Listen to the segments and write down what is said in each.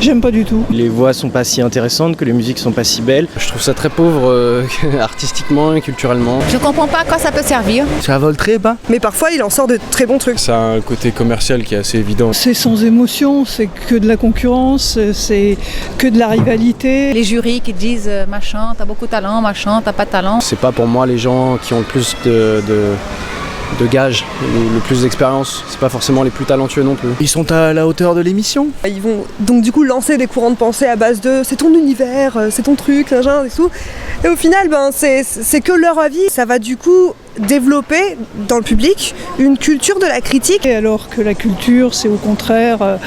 J'aime pas du tout. Les voix sont pas si intéressantes, que les musiques sont pas si belles. Je trouve ça très pauvre artistiquement et culturellement. Je comprends pas à quoi ça peut servir. Ça vole très bas. Mais parfois il en sort de très bons trucs. Ça a un côté commercial qui est assez évident. C'est sans émotion, c'est que de la concurrence, c'est que de la rivalité. Les jurys qui disent machin, t'as beaucoup de talent, machin, t'as pas de talent. C'est pas pour moi les gens qui ont le plus de gages, le plus d'expérience. C'est pas forcément les plus talentueux non plus. Ils sont à la hauteur de l'émission. Ils vont donc du coup lancer des courants de pensée à base de c'est ton univers, c'est ton truc, machin, et tout. Et au final, c'est que leur avis. Ça va du coup développer dans le public une culture de la critique. Et alors que la culture, c'est au contraire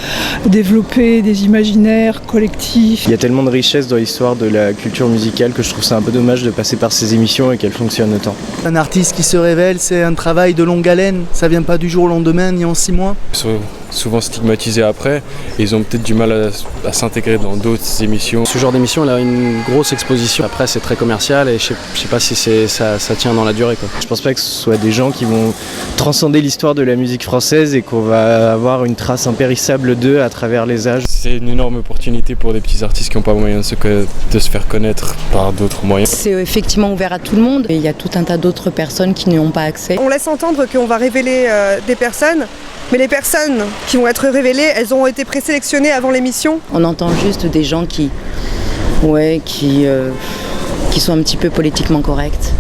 développer des imaginaires collectifs. Il y a tellement de richesse dans l'histoire de la culture musicale que je trouve ça un peu dommage de passer par ces émissions et qu'elles fonctionnent autant. Un artiste qui se révèle, c'est un travail de longue haleine. Ça vient pas du jour au lendemain ni en 6 mois. Ils sont souvent stigmatisés après et ils ont peut-être du mal à s'intégrer dans d'autres émissions. Ce genre d'émission, elle a une grosse exposition. Après, c'est très commercial et je sais pas si ça tient dans la durée, quoi. Je pense pas que ce soit des gens qui vont transcender l'histoire de la musique française et qu'on va avoir une trace impérissable d'eux à travers les âges. C'est une énorme opportunité pour des petits artistes qui n'ont pas moyen de se faire connaître par d'autres moyens. C'est effectivement ouvert à tout le monde et il y a tout un tas d'autres personnes qui n'y ont pas accès. On laisse entendre qu'on va révéler des personnes, mais les personnes qui vont être révélées, elles ont été présélectionnées avant l'émission. On entend juste des gens qui sont un petit peu politiquement corrects.